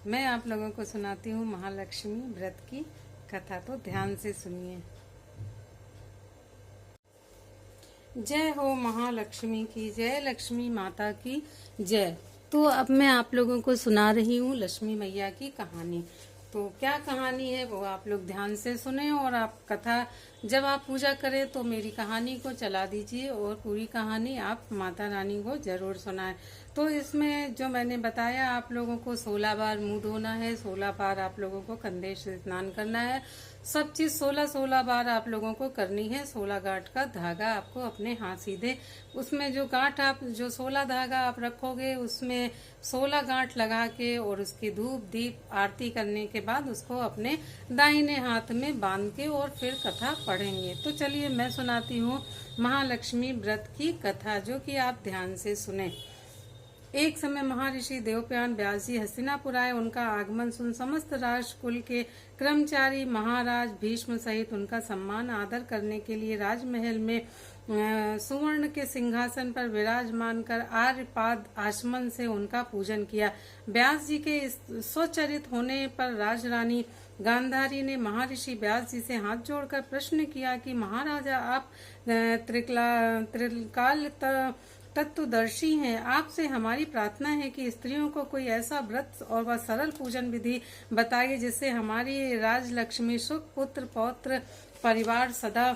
मैं आप लोगों को सुनाती हूँ महालक्ष्मी व्रत की कथा, तो ध्यान से सुनिए। जय हो महालक्ष्मी की जय, लक्ष्मी माता की जय। तो अब मैं आप लोगों को सुना रही हूँ लक्ष्मी मैया की कहानी। तो क्या कहानी है वो आप लोग ध्यान से सुने, और आप कथा जब आप पूजा करें तो मेरी कहानी को चला दीजिए और पूरी कहानी आप माता रानी को जरूर सुनाएं। तो इसमें जो मैंने बताया, आप लोगों को 16 बार मुंह धोना है, 16 बार आप लोगों को कंधे से स्नान करना है। सब चीज 16 बार आप लोगों को करनी है। 16 गांठ का धागा आपको अपने हाथ सीधे, उसमें जो गांठ आप जो 16 धागा आप रखोगे उसमें 16 गांठ लगा के, और उसकी धूप दीप आरती करने के बाद उसको अपने दाहिने हाथ में बांध के और फिर कथा पढ़ेंगे। तो चलिए मैं सुनाती हूँ महालक्ष्मी व्रत की कथा, जो कि आप ध्यान से सुने। एक समय महर्षि देवप्रान व्यास जी हस्तिनापुर आए। उनका आगमन सुन समस्त राजकुल के कर्मचारी महाराज भीष्म सहित उनका सम्मान आदर करने के लिए राजमहल में सुवर्ण के सिंहासन पर विराजमान कर आर्यपाद आचमन से उनका पूजन किया। व्यास जी के स्वचरित होने पर राजरानी गांधारी ने महर्षि व्यास जी से हाथ जोड़कर प्रश्न किया कि महाराजा, आप त्रिकाल तत्वदर्शी हैं। आपसे हमारी प्रार्थना है कि स्त्रियों को कोई ऐसा व्रत और वह सरल पूजन विधि बताइए जिससे हमारी राजलक्ष्मी सुख पुत्र पौत्र परिवार सदा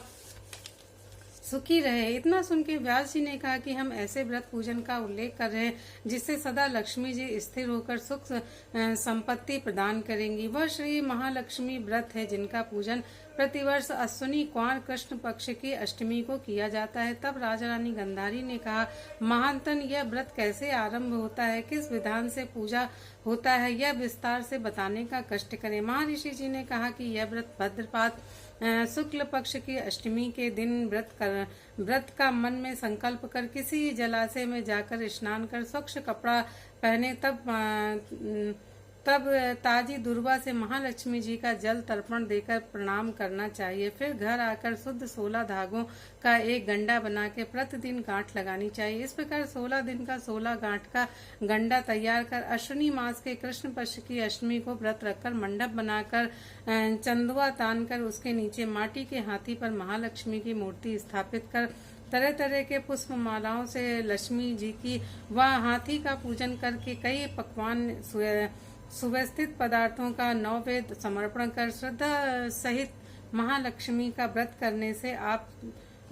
सुखी रहे। इतना सुन के व्यास जी ने कहा कि हम ऐसे व्रत पूजन का उल्लेख कर रहे हैं जिससे सदा लक्ष्मी जी स्थिर होकर सुख संपत्ति प्रदान करेंगी। वह श्री महालक्ष्मी व्रत है जिनका पूजन प्रतिवर्ष अश्विनी क्वार कृष्ण पक्ष की अष्टमी को किया जाता है। तब राजा रानी गंधारी ने कहा, महानतन, यह व्रत कैसे आरंभ होता है, किस विधान से पूजा होता है, यह विस्तार से बताने का कष्ट करें। महर्षि जी ने कहा कि यह व्रत भद्रपाद शुक्ल पक्ष की अष्टमी के दिन व्रत का मन में संकल्प कर किसी जलाशय में जाकर स्नान कर स्वच्छ कपड़ा पहने, तब ताजी दुर्वा से महालक्ष्मी जी का जल तर्पण देकर प्रणाम करना चाहिए। फिर घर आकर शुद्ध 16 धागों का एक गंडा बना के प्रतिदिन गांठ लगानी चाहिए। इस प्रकार 16 दिन का 16 गांठ का गंडा तैयार कर अश्विनी मास के कृष्ण पक्ष की अष्टमी को व्रत रखकर मंडप बनाकर चंदुआ तान कर उसके नीचे माटी के हाथी पर महालक्ष्मी की मूर्ति स्थापित कर तरह तरह के पुष्प मालाओं से लक्ष्मी जी की व हाथी का पूजन करके कई पकवान सुव्यवस्थित पदार्थों का नैवेद्य समर्पण कर श्रद्धा सहित महालक्ष्मी का व्रत करने से आप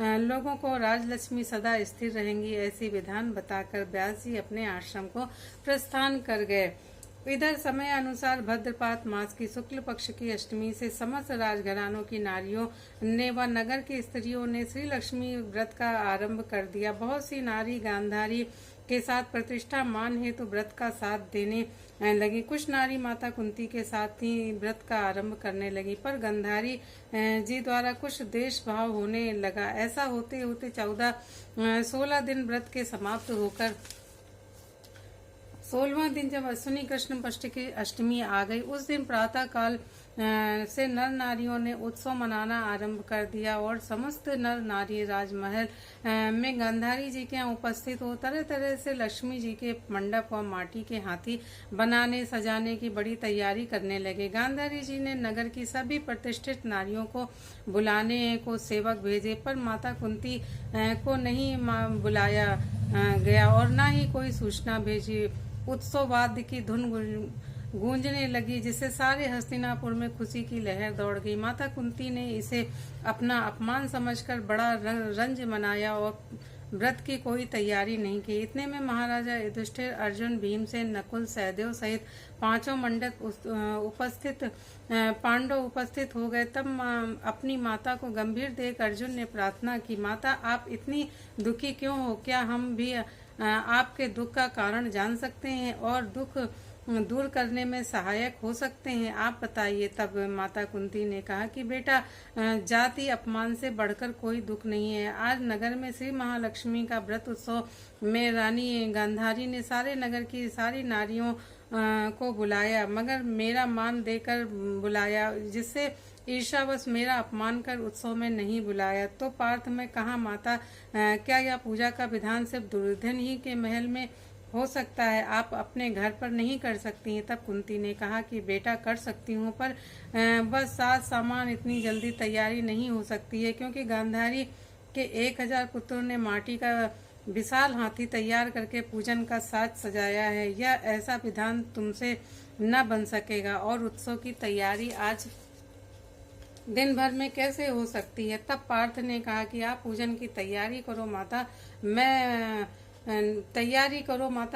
लोगों को राजलक्ष्मी सदा स्थिर रहेंगी। ऐसी विधान बताकर व्यास जी अपने आश्रम को प्रस्थान कर गए। इधर समय अनुसार भद्रपात मास की शुक्ल पक्ष की अष्टमी से समस्त राजघरानों की नारियों ने व नगर की स्त्रियों ने श्री लक्ष्मी व्रत का आरंभ कर दिया। बहुत सी नारी गांधारी के साथ प्रतिष्ठा मान हेतु व्रत का साथ देने लगी। कुछ नारी माता कुंती के साथ ही व्रत का आरंभ करने लगी, पर गंधारी जी द्वारा कुछ देश भाव होने लगा। ऐसा होते होते 16 दिन व्रत के समाप्त होकर 16वां दिन जब अश्विनी कृष्ण पक्ष की अष्टमी आ गई, उस दिन प्रातः काल से नर नारियों ने उत्सव मनाना आरंभ कर दिया और समस्त नर नारी राजमहल में गांधारी जी के यहाँ उपस्थित हो तरह तरह से लक्ष्मी जी के मंडप व माटी के हाथी बनाने सजाने की बड़ी तैयारी करने लगे। गांधारी जी ने नगर की सभी प्रतिष्ठित नारियों को बुलाने को सेवक भेजे, पर माता कुंती को नहीं बुलाया गया और न ही कोई सूचना भेजी। उत्सववाद्य की धुन गूंजने लगी जिससे सारे हस्तिनापुर में खुशी की लहर दौड़ गई। माता कुंती ने इसे अपना अपमान समझकर बड़ा रंज मनाया और व्रत की कोई तैयारी नहीं की। इतने में महाराजा युधिष्ठिर, अर्जुन, भीमसेन, नकुल, सहदेव सहित पांचों मंडप उपस्थित पांडव उपस्थित हो गए। तब अपनी माता को गंभीर देख अर्जुन ने प्रार्थना की, माता आप इतनी दुखी क्यों हो? क्या हम भी आपके दुख का कारण जान सकते हैं और दुख दूर करने में सहायक हो सकते हैं? आप बताइए। तब माता कुंती ने कहा कि बेटा, जाति अपमान से बढ़कर कोई दुख नहीं है। आज नगर में श्री महालक्ष्मी का व्रत उत्सव में रानी गांधारी ने सारे नगर की सारी नारियों को बुलाया, मगर मेरा मान देकर बुलाया, जिससे ईर्ष्यावश मेरा अपमान कर उत्सव में नहीं बुलाया। तो पार्थ में कहा, माता क्या यह पूजा का विधान सिर्फ दुर्योधन ही के महल में हो सकता है आप अपने घर पर नहीं कर सकती हैं। तब कुंती ने कहा कि बेटा कर सकती हूँ, पर बस साज सामान इतनी जल्दी तैयारी नहीं हो सकती है, क्योंकि गांधारी के 1000 पुत्रों ने माटी का विशाल हाथी तैयार करके पूजन का साज सजाया है। यह ऐसा विधान तुमसे न बन सकेगा, और उत्सव की तैयारी आज दिन भर में कैसे हो सकती है। तब पार्थ ने कहा कि आप पूजन की तैयारी करो माता,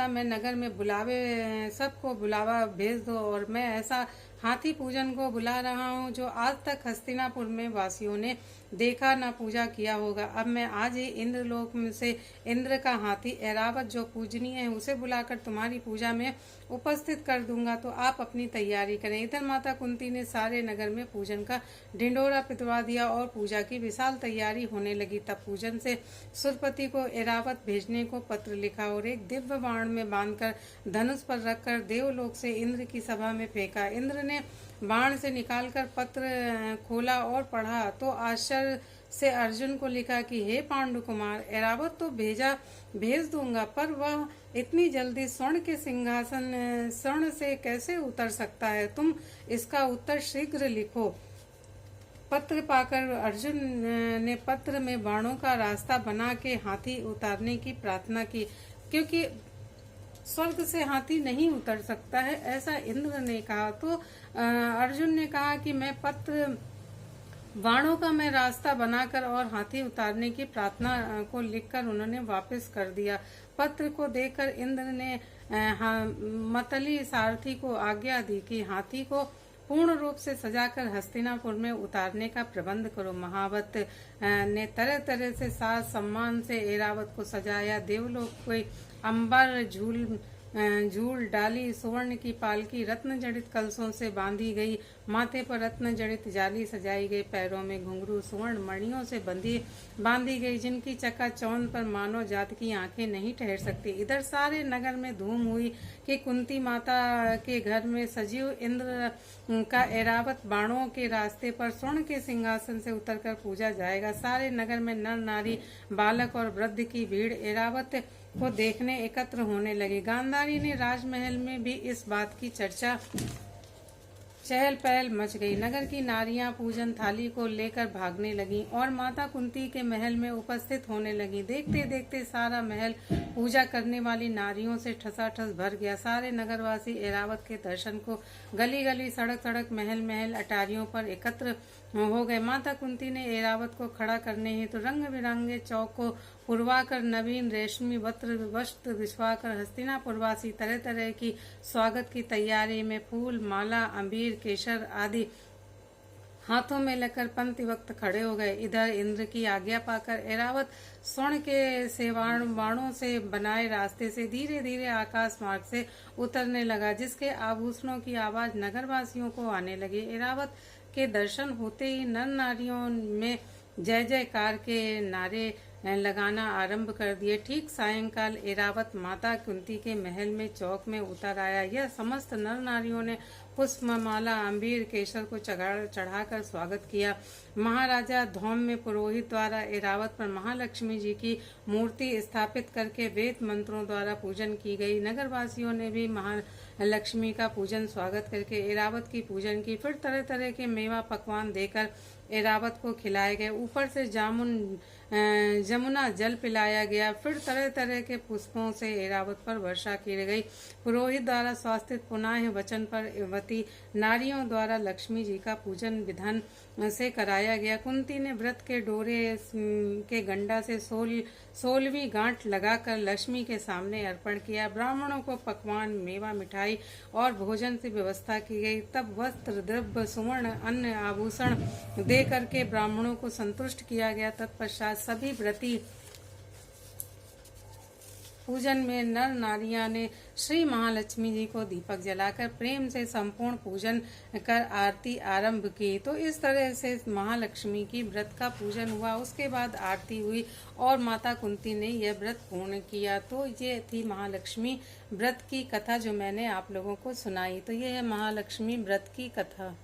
मैं नगर में सबको बुलावा भेज दो, और मैं ऐसा हाथी पूजन को बुला रहा हूँ जो आज तक हस्तिनापुर में वासियों ने देखा न पूजा किया होगा। अब मैं आज ही इंद्रलोक में से इंद्र का हाथी ऐरावत जो पूजनीय है उसे बुलाकर तुम्हारी पूजा में उपस्थित कर दूंगा, तो आप अपनी तैयारी करें। इधर माता कुंती ने सारे नगर में पूजन का ढिंडोरा पिटवा दिया और पूजा की विशाल तैयारी होने लगी। तब पूजन से सुरपति को ऐरावत भेजने को पत्र लिखा और एक दिव्य बाण में बांधकर धनुष पर रखकर देवलोक से इंद्र की सभा में फेंका। इंद्र ने बाण से निकालकर पत्र खोला और पढ़ा तो आश्चर्य से अर्जुन को लिखा कि हे पांडु कुमार, ऐरावत तो भेज दूंगा, पर वह इतनी जल्दी स्वर्ण के सिंहासन स्वर्ण से कैसे उतर सकता है। तुम इसका उत्तर शीघ्र लिखो। पत्र पाकर अर्जुन ने पत्र में बाणों का रास्ता बना के हाथी उतारने की प्रार्थना की, क्योंकि स्वर्ग से हाथी नहीं उतर सकता है, ऐसा इंद्र ने कहा। तो अर्जुन ने कहा कि मैं बाणों का मैं रास्ता बनाकर और हाथी उतारने की प्रार्थना को लिखकर उन्होंने वापस कर दिया। पत्र को देखकर इंद्र ने मतली सारथी को आज्ञा दी कि हाथी को पूर्ण रूप से सजाकर हस्तिनापुर में उतारने का प्रबंध करो। महावत ने तरह तरह से साज सम्मान से ऐरावत को सजाया। देवलोक कोई अंबर झूल डाली, सुवर्ण की पालकी रत्न जड़ित कलशों से बांधी गई, माथे पर रत्न जड़ित जाली सजाई गई, पैरों में घुंघरू सुवर्ण मणियों से बांधी गई, जिनकी चकाचौंध पर मानव जात की आंखें नहीं ठहर सकती। इधर सारे नगर में धूम हुई कि कुंती माता के घर में सजीव इंद्र का ऐरावत बाणों के रास्ते पर स्वर्ण के सिंहासन से उतरकर पूजा जाएगा। सारे नगर में नर नारी बालक और वृद्ध की भीड़ ऐरावत को देखने एकत्र होने लगी। गांधारी ने राजमहल में भी इस बात की चर्चा चहल पहल मच गई। नगर की नारियां पूजन थाली को लेकर भागने लगीं और माता कुंती के महल में उपस्थित होने लगीं। देखते देखते सारा महल पूजा करने वाली नारियों से ठसाठस भर गया। सारे नगरवासी ऐरावत के दर्शन को गली गली सड़क सड़क महल महल अटारियों पर एकत्र हो गए। माता कुंती ने ऐरावत को खड़ा करने हेतु रंग बिरंगे चौक को पुरवाकर नवीन रेशमी वस्त्र बिछवाकर हस्तिनापुरवासी तरह तरह की स्वागत की तैयारी में फूल माला अबीर केसर आदि हाथों में लेकर पंक्ति वक्त खड़े हो गए। इधर इंद्र की आज्ञा पाकर ऐरावत स्वर्ण के बाणों से बनाए रास्ते से धीरे धीरे आकाश मार्ग से उतरने लगा, जिसके आभूषणों की आवाज नगरवासियों को आने लगी। ऐरावत के दर्शन होते ही नर नारियों में जय जयकार के नारे लगाना आरंभ कर दिए। ठीक सायंकाल ऐरावत माता कुंती के महल में चौक में उतर आया। यह समस्त नर नारियों ने पुष्प माला अम्बीर केसर को चढ़ाकर स्वागत किया। महाराजा धौम्य पुरोहित द्वारा ऐरावत पर महालक्ष्मी जी की मूर्ति स्थापित करके वेद मंत्रों द्वारा पूजन की गई। नगरवासियों ने भी महालक्ष्मी का पूजन स्वागत करके ऐरावत की पूजन की। फिर तरह तरह के मेवा पकवान देकर ऐरावत को खिलाए गए। ऊपर से जमुना जल पिलाया गया। फिर तरह तरह के पुष्पों से ऐरावत पर वर्षा की गई। पुरोहित द्वारा स्वास्तिक पुनः वचन पर वती नारियों द्वारा लक्ष्मी जी का पूजन विधान से कराया गया। कुंती ने व्रत के डोरे के गंडा से 16वीं गांठ लगाकर लक्ष्मी के सामने अर्पण किया। ब्राह्मणों को पकवान मेवा मिठाई और भोजन की व्यवस्था की गई। तब वस्त्र द्रव्य सुवर्ण अन्य आभूषण दे करके ब्राह्मणों को संतुष्ट किया गया। तत्पश्चात सभी व्रती पूजन में नर नारियां ने श्री महालक्ष्मी जी को दीपक जलाकर प्रेम से संपूर्ण पूजन कर आरती आरंभ की। तो इस तरह से महालक्ष्मी की व्रत का पूजन हुआ। उसके बाद आरती हुई और माता कुंती ने यह व्रत पूर्ण किया। तो ये थी महालक्ष्मी व्रत की कथा जो मैंने आप लोगों को सुनाई। तो ये है महालक्ष्मी व्रत की कथा।